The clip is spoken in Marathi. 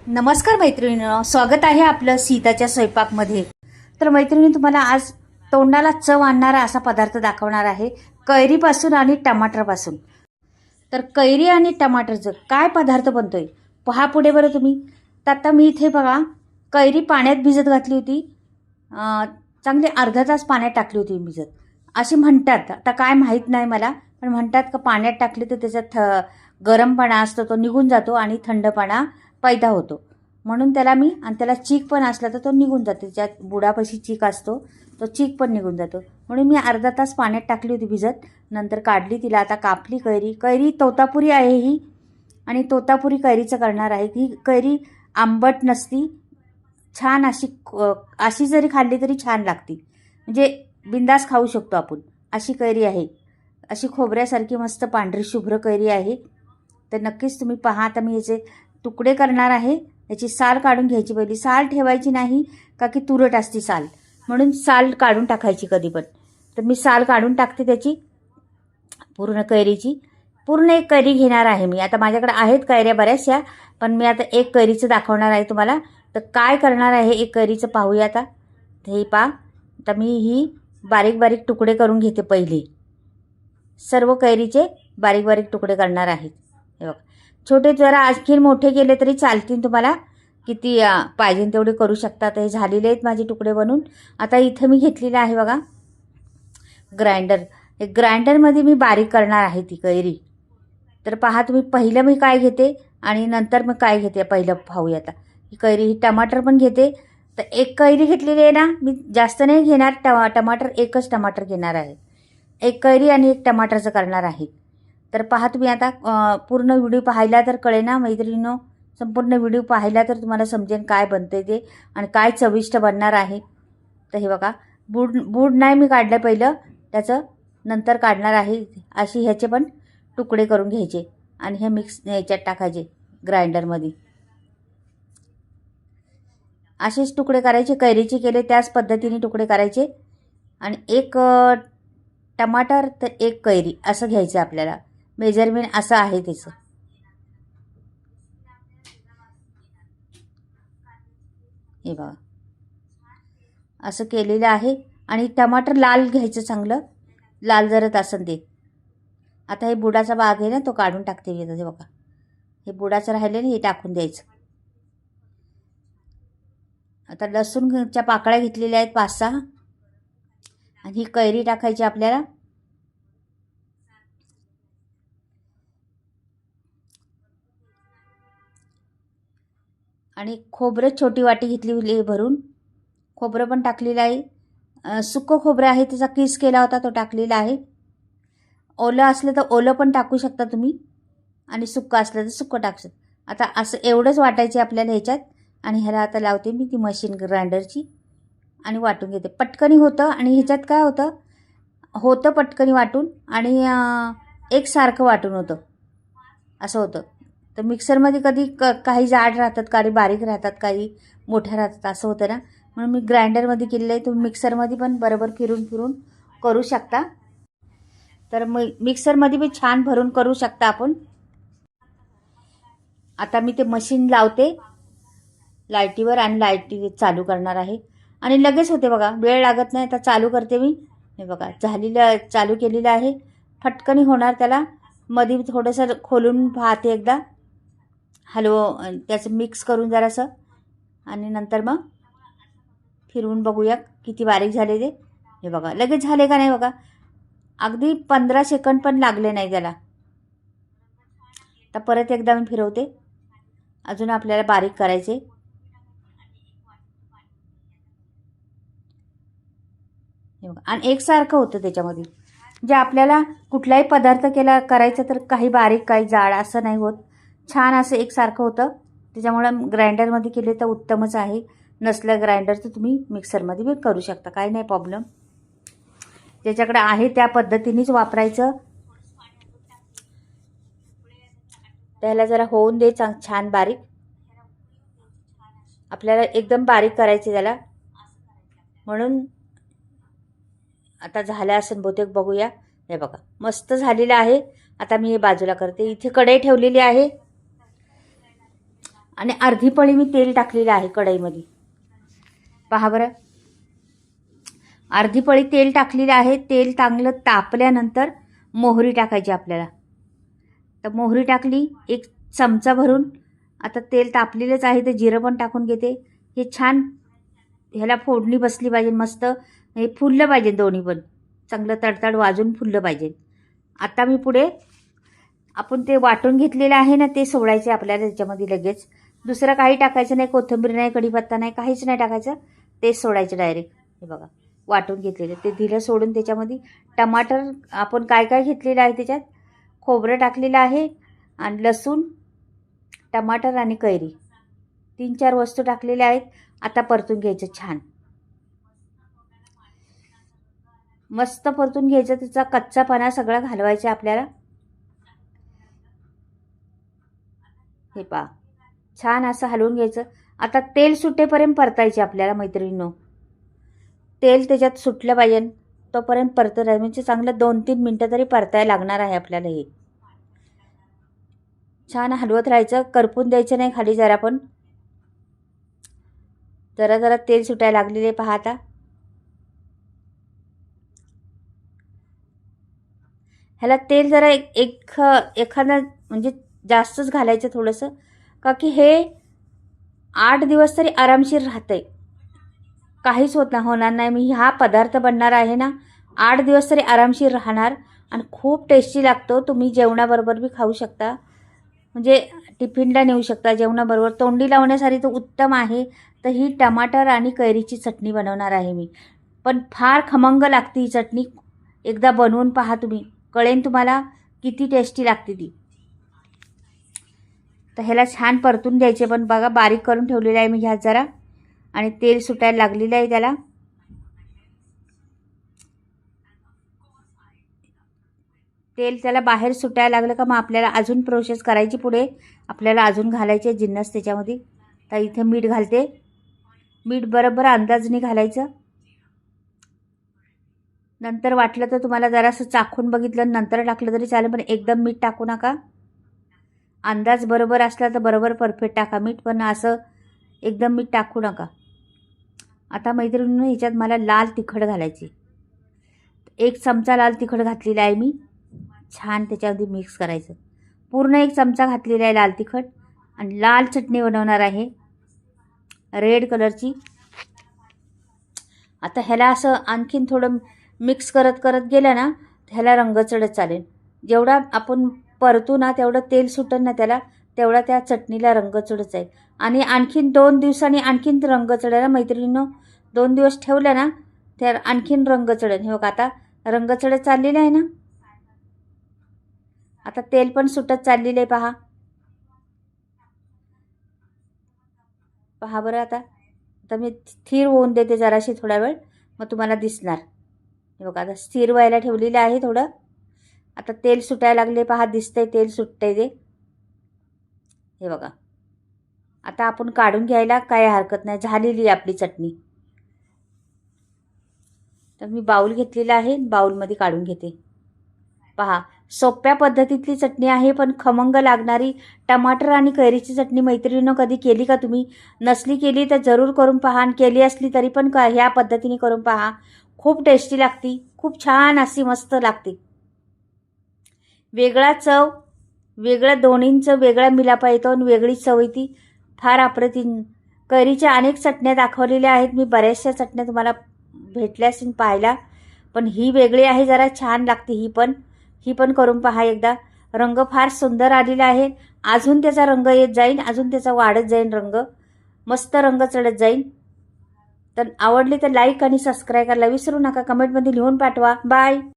नमस्कार मैत्रिणींनो, स्वागत आहे आपलं सीताच्या स्वयंपाकमध्ये. तर मैत्रिणी, तुम्हाला आज तोंडाला चव आणणारा असा पदार्थ दाखवणार आहे, कैरीपासून आणि टमाटरपासून. तर कैरी आणि टमाटरचं काय पदार्थ बनतोय पहा पुढे बरं तुम्ही. तर आता मी इथे बघा, कैरी पाण्यात भिजत घातली होती, चांगली अर्धा तास पाण्यात टाकली होती भिजत असे म्हणतात. आता काय माहीत नाही मला, पण म्हणतात का पाण्यात टाकली तर त्याच्यात गरमपणा असतो तो निघून जातो आणि थंडपणा पैदा होतो, म्हणून त्याला मी, आणि त्याला चीक पण असला तर तो निघून जातो, ज्यात बुडापाशी चीक असतो तो चीक पण निघून जातो, म्हणून मी अर्धा तास पाण्यात टाकली होती भिजत. नंतर काढली तिला. आता कापली कैरी तोतापुरी आहे ही, आणि तोतापुरी कैरीचं करणार आहे. ही कैरी आंबट नसती, छान अशी जरी खाल्ली तरी छान लागती, म्हणजे बिंदास खाऊ शकतो आपण. अशी कैरी आहे, अशी खोबऱ्यासारखी मस्त पांढरी शुभ्र कैरी आहे. तर नक्कीच तुम्ही पहा. आता मी याचे तुकडे करणार आहे. याची साल काढून घ्यायची. पहिली साल ठेवायची नाही, का की तुरट असती साल, म्हणून साल काढून टाकायची कधी पण. तर मी साल काढून टाकते त्याची पूर्ण कैरीची. पूर्ण एक कैरी घेणार आहे मी. आता माझ्याकडे आहेत कैऱ्या बऱ्याचशा, पण मी आता एक कैरीचं दाखवणार आहे तुम्हाला. तर काय करणार आहे एक कैरीचं पाहूया. आता हे पहा. आता मी ही बारीक बारीक तुकडे करून घेते. पहिले सर्व कैरीचे बारीक बारीक तुकडे करणार आहेत. हे बघा, छोटे जरा आणखीन मोठे केले तरी चालतील, तुम्हाला किती पाहिजे तेवढे करू शकता. तर हे झालेले आहेत माझे तुकडे बनून. आता इथं मी घेतलेलं आहे बघा ग्राइंडर. हे ग्राइंडरमध्ये मी बारीक करणार आहे ती कैरी. तर पहा तुम्ही, पहिलं मी काय घेते आणि नंतर मग काय घेते पहिलं पाहूया. आता ही कैरी, ही टमाटर पण घेते. तर एक कैरी घेतलेली आहे ना, मी जास्त नाही घेणार. टमाटर एकच टमाटर घेणार आहे. एक कैरी आणि एक टमाटरचं करणार आहे. तर पहा तुम्ही आता पूर्ण व्हिडिओ पाहिला तर कळेना मैत्रिणींनो. संपूर्ण व्हिडिओ पाहिला तर तुम्हाला समजेल काय बनते ते आणि काय चविष्ट बनणार आहे. तर हे बघा, बूड नाही मी काढलं पहिलं, त्याचं नंतर काढणार आहे. अशी ह्याचे पण तुकडे करून घ्यायचे आणि हे मिक्स ह्याच्यात टाकायचे ग्राइंडरमध्ये. असेच तुकडे करायचे. कैरीचे केले त्याच पद्धतीने तुकडे करायचे. आणि एक टमाटर तर एक कैरी असं घ्यायचं आपल्याला. मेजरमेंट असं आहे त्याचं. हे बघा, असं केलेलं आहे. आणि टमाटर लाल घ्यायचं, चांगलं लाल जरत असेल ते. आता हे बुडाचा भाग आहे ना, तो काढून टाकते मी. हे बघा, हे बुडाचं राहिले ना, हे टाकून द्यायचं. आता लसूणच्या पाकळ्या घेतलेल्या आहेत 5-6, आणि ही कैरी टाकायची आपल्याला. आणि खोबरं छोटी वाटी घेतली भरून, खोबरं पण टाकलेलं आहे. सुकं खोबरं आहे, त्याचा किस केला होता तो टाकलेला आहे. ओलं असलं तर ओलं पण टाकू शकता तुम्ही, आणि सुकं असलं तर सुकं टाकू. आता असं एवढंच वाटायचे आपल्याला ह्याच्यात. आणि ह्याला आता लावते मी ती मशीन ग्राइंडरची आणि वाटून घेते. पटकनी होतं. आणि ह्याच्यात काय होतं पटकनी वाटून, आणि एकसारखं वाटून होतं, असं होतं. तर मिक्सरमध्ये कधी काही जाड राहतात, काही बारीक राहतात, काही मोठ्या राहतात, असं होतं ना, म्हणून मी ग्राइंडरमध्ये केलेलं आहे. तुम्ही मिक्सरमध्ये पण बरोबर फिरून करू शकता. तर मिक्सरमध्ये बी छान भरून करू शकता आपण. आता मी ते मशीन लावते लाईटीवर, आणि लाईटी चालू करणार आहे, आणि लगेच होते बघा, वेळ लागत नाही. आता चालू करते मी. हे बघा, चालू केलेलं आहे. फटकनी होणार त्याला. मध्ये थोडंसं खोलून पाहते एकदा, त्याचं मिक्स करून जरासं, आणि नंतर मग फिरवून बघूया किती बारीक झाले ते. हे बघा, लगेच झाले का नाही बघा, अगदी 15 सेकंद पण लागले नाही त्याला. आता परत एकदा मी फिरवते. अजून आपल्याला बारीक करायचे. हे बघा, आणि एकसारखं होतं त्याच्यामध्ये. जे आपल्याला कुठलाही पदार्थ करायचा तर काही बारीक काही जाड असं नाही होत, छान असं एकसारखं होतं. त्याच्यामुळं ग्राइंडरमध्ये केले तर उत्तमच आहे. नसलं ग्राइंडर तर तुम्ही मिक्सरमध्ये बी करू शकता, काही नाही प्रॉब्लेम. ज्याच्याकडे आहे त्या पद्धतीनेच वापरायचं. त्याला जरा होऊन दे छान बारीक. आपल्याला एकदम बारीक करायचे त्याला, म्हणून आता झालं असेल बहुतेक, बघूया. हे बघा, मस्त झालेलं आहे. आता मी हे बाजूला करते. इथे कढई ठेवलेली आहे. आणि अर्धी पळी मी तेल टाकलेलं आहे कढईमध्ये. पहा बरं, अर्धी पळी तेल टाकलेलं आहे. तेल चांगलं तापल्यानंतर मोहरी टाकायची आपल्याला. तर मोहरी टाकली 1 चमचा भरून. आता तेल तापलेलंच आहे तर जिरं पण टाकून घेते. हे छान ह्याला फोडणी बसली पाहिजे, मस्त हे फुललं पाहिजे, दोन्ही पण चांगलं तडतड वाजून फुललं पाहिजे. आता मी पुढे आपण ते वाटून घेतलेलं आहे ना ते सोडायचे आपल्याला त्याच्यामध्ये लगेच. दुसरं काही टाकायचं नाही, कोथिंबीर नाही, कढीपत्ता नाही, काहीच नाही टाकायचं. तेच सोडायचं डायरेक्ट. हे बघा वाटून घेतलेलं ते दिलं सोडून. त्याच्यामध्ये टमाटर आपण काय काय घेतलेलं आहे त्याच्यात, खोबरं टाकलेलं आहे आणि लसूण, टमाटर आणि कैरी 3-4 वस्तू टाकलेल्या आहेत. आता परतून घ्यायचं छान, मस्त परतून घ्यायचं. त्याचा कच्चापणा सगळा घालवायचा आपल्याला. हे पहा छान असं हलवून घ्यायचं. आता तेल सुटेपर्यंत परतायचे आपल्याला मैत्रिणींनो. तेल त्याच्यात सुटलं पाहिजे तोपर्यंत परतत राहायचं. म्हणजे चांगलं 2-3 मिनटं तरी परतायला लागणार आहे आपल्याला. हे छान हलवत राहायचं, करपून द्यायचं नाही खाली जरा पण. जरा जरा तेल सुटायला लागलेले पहा. आता ह्याला तेल जरा एखादा म्हणजे जास्तच घालायचं थोडंसं, का की हे 8 दिवस तरी आरामशीर राहतंय, काहीच होणार नाही. मी हा पदार्थ बनणार आहे ना 8 दिवस तरी आरामशीर राहणार आणि खूप टेस्टी लागतो. तुम्ही जेवणाबरोबर बी खाऊ शकता, म्हणजे टिफिनला नेऊ शकता जेवणाबरोबर. तोंडी लावण्यासाठी तो उत्तम आहे. तर ही टमाटर आणि कैरीची चटणी बनवणार आहे मी, पण फार खमंग लागते ही चटणी. एकदा बनवून पहा तुम्ही, कळेन तुम्हाला किती टेस्टी लागते ती. तर ह्याला छान परतून द्यायचे. पण बघा बारीक करून ठेवलेलं आहे मी ह्यात जरा, आणि तेल सुटायला लागलेलं आहे त्याला. तेल त्याला बाहेर सुटायला लागलं का मग आपल्याला अजून प्रोसेस करायची पुढे. आपल्याला अजून घालायचे जिन्नस त्याच्यामध्ये. तर इथे मीठ घालते. मीठ बरोबर अंदाजने घालायचं. नंतर वाटलं तर तुम्हाला जरासं चाखून बघितलं नंतर टाकलं तरी चालेल, पण एकदम मीठ टाकू नका. अंदाज बरोबर असला तर बरोबर परफेक्ट टाका मीठ, पण असं एकदम मीठ टाकू नका. आता मैत्रिणींनो ह्याच्यात मला लाल तिखट घालायची. 1 चमचा लाल तिखट घातलेला आहे मी. छान त्याच्यामध्ये मिक्स करायचं. पूर्ण 1 चमचा घातलेला आहे लाल तिखट. आणि लाल चटणी बनवणार आहे रेड कलरची. आता ह्याला असं आणखीन थोडं मिक्स करत करत गेलं ना ह्याला रंग चढत चालेल. जेवढा आपण परतू ना तेवढं तेल सुटन ना त्याला, तेवढा त्या चटणीला रंग चढत जाईल. आणि आणखीन 2 दिवसांनी आणखीन रंग चढायला मैत्रिणींनो, 2 दिवस ठेवलं ना तर आणखीन रंग चढेल. हे बघा आता रंग चढत चाललेला आहे ना. आता तेल पण सुटत चाललेलं आहे पहा. पहा बरं. आता मी स्थिर होऊन देते जराशी थोडा वेळ, मग तुम्हाला दिसणार. हे बघा आता स्थिर व्हायला ठेवलेलं आहे थोडं. आता तेल सुटायला लागले पहा, दिसतंय तेल सुटतंय ते. हे बघा आता आपण काढून घ्यायला काय हरकत नाही. झालेली आपली चटणी. तर मी बाऊल घेतलेला आहे, बाऊलमध्ये काढून घेते. पहा सोप्या पद्धतीतली चटणी आहे, पण खमंग लागणारी टमाटर आणि कैरीची चटणी. मैत्रिणींनो कधी केली का तुम्ही? नसली केली तर जरूर करून पहा, आणि केली असली तरी पण ह्या पद्धतीने करून पहा. खूप टेस्टी लागती, खूप छान अशी मस्त लागते. वेगळा चव, वेगळं दोन्हींचं वेगळा मिलापा येतो आणि वेगळी चव येते. फार अप्रतिम. कैरीच्या अनेक चटण्या दाखवलेल्या आहेत मी, बऱ्याचशा चटण्या तुम्हाला भेटल्या असतील पाहायला, पण ही वेगळी आहे, जरा छान लागते ही पण करून पहा एकदा. रंग फार सुंदर आलेला आहे. अजून त्याचा रंग येत जाईल, अजून त्याचा वाढत जाईल रंग, मस्त रंग चढत जाईल. तर आवडली तर लाईक आणि सबस्क्राईब करायला विसरू नका. कमेंटमध्ये लिहून पाठवा. बाय.